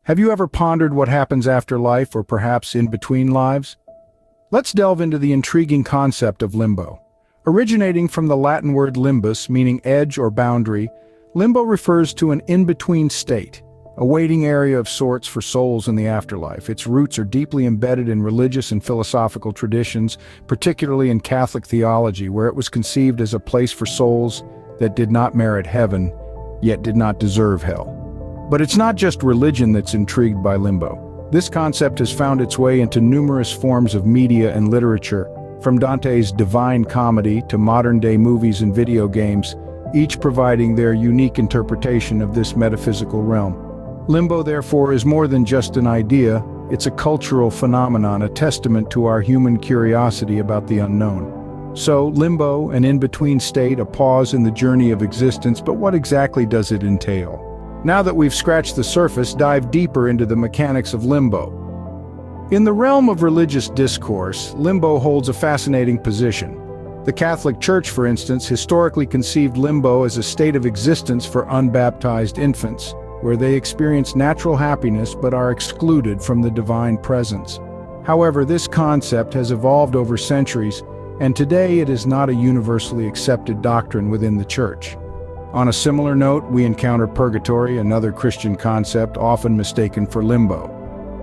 Have you ever pondered what happens after life, or perhaps in between lives? Let's delve into the intriguing concept of limbo. Originating from the Latin word limbus, meaning edge or boundary, limbo refers to an in-between state, a waiting area of sorts for souls in the afterlife. Its roots are deeply embedded in religious and philosophical traditions, particularly in Catholic theology, where it was conceived as a place for souls that did not merit heaven, yet did not deserve hell. But it's not just religion that's intrigued by limbo. This concept has found its way into numerous forms of media and literature, from Dante's Divine Comedy to modern-day movies and video games, each providing their unique interpretation of this metaphysical realm. Limbo, therefore, is more than just an idea. It's a cultural phenomenon, a testament to our human curiosity about the unknown. So, limbo, an in-between state, a pause in the journey of existence, but what exactly does it entail? Now that we've scratched the surface, dive deeper into the mechanics of limbo. In the realm of religious discourse, limbo holds a fascinating position. The Catholic Church, for instance, historically conceived limbo as a state of existence for unbaptized infants, where they experience natural happiness but are excluded from the divine presence. However, this concept has evolved over centuries, and today it is not a universally accepted doctrine within the Church. On a similar note, we encounter purgatory, another Christian concept often mistaken for limbo.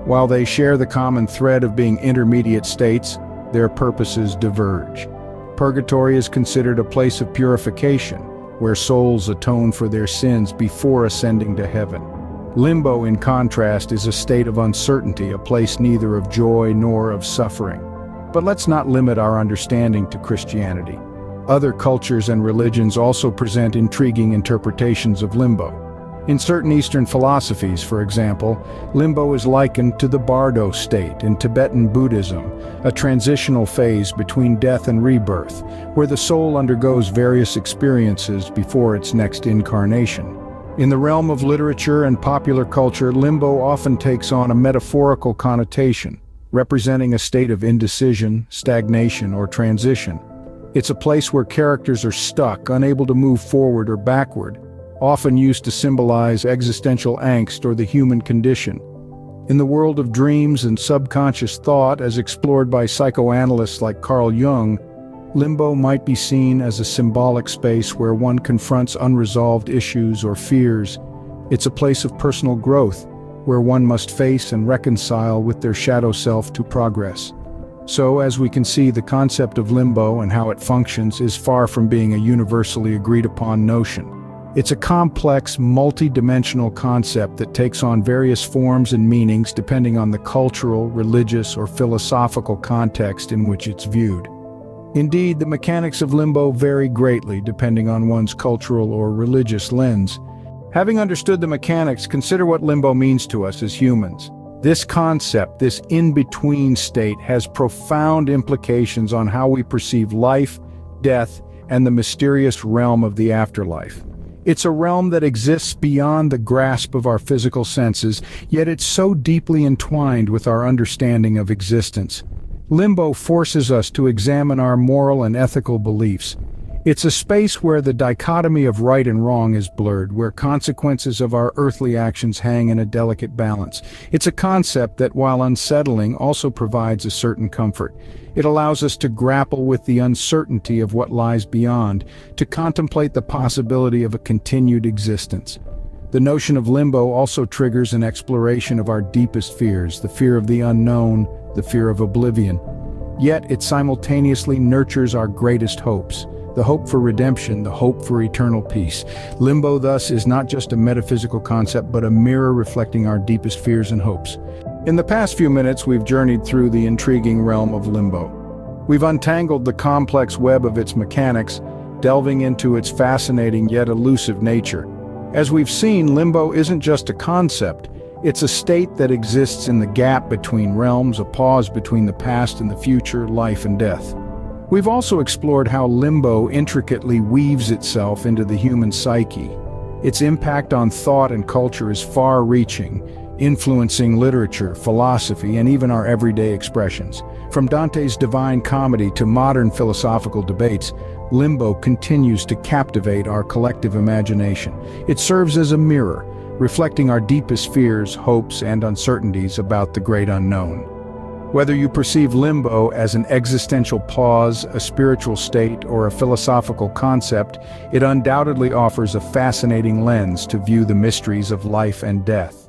While they share the common thread of being intermediate states, their purposes diverge. Purgatory is considered a place of purification, where souls atone for their sins before ascending to heaven. Limbo, in contrast, is a state of uncertainty, a place neither of joy nor of suffering. But let's not limit our understanding to Christianity. Other cultures and religions also present intriguing interpretations of limbo. In certain Eastern philosophies, for example, limbo is likened to the Bardo state in Tibetan Buddhism, a transitional phase between death and rebirth, where the soul undergoes various experiences before its next incarnation. In the realm of literature and popular culture, limbo often takes on a metaphorical connotation, representing a state of indecision, stagnation, or transition. It's a place where characters are stuck, unable to move forward or backward, often used to symbolize existential angst or the human condition. In the world of dreams and subconscious thought, as explored by psychoanalysts like Carl Jung, limbo might be seen as a symbolic space where one confronts unresolved issues or fears. It's a place of personal growth, where one must face and reconcile with their shadow self to progress. So, as we can see, the concept of limbo and how it functions is far from being a universally agreed-upon notion. It's a complex, multi-dimensional concept that takes on various forms and meanings depending on the cultural, religious, or philosophical context in which it's viewed. Indeed, the mechanics of limbo vary greatly depending on one's cultural or religious lens. Having understood the mechanics, consider what limbo means to us as humans. This concept, this in-between state, has profound implications on how we perceive life, death, and the mysterious realm of the afterlife. It's a realm that exists beyond the grasp of our physical senses, yet it's so deeply entwined with our understanding of existence. Limbo forces us to examine our moral and ethical beliefs. It's a space where the dichotomy of right and wrong is blurred, where consequences of our earthly actions hang in a delicate balance. It's a concept that, while unsettling, also provides a certain comfort. It allows us to grapple with the uncertainty of what lies beyond, to contemplate the possibility of a continued existence. The notion of limbo also triggers an exploration of our deepest fears, the fear of the unknown, the fear of oblivion. Yet it simultaneously nurtures our greatest hopes. The hope for redemption, the hope for eternal peace. Limbo, thus, is not just a metaphysical concept, but a mirror reflecting our deepest fears and hopes. In the past few minutes, we've journeyed through the intriguing realm of limbo. We've untangled the complex web of its mechanics, delving into its fascinating yet elusive nature. As we've seen, limbo isn't just a concept. It's a state that exists in the gap between realms, a pause between the past and the future, life and death. We've also explored how limbo intricately weaves itself into the human psyche. Its impact on thought and culture is far-reaching, influencing literature, philosophy, and even our everyday expressions. From Dante's Divine Comedy to modern philosophical debates, limbo continues to captivate our collective imagination. It serves as a mirror, reflecting our deepest fears, hopes, and uncertainties about the great unknown. Whether you perceive limbo as an existential pause, a spiritual state, or a philosophical concept, it undoubtedly offers a fascinating lens to view the mysteries of life and death.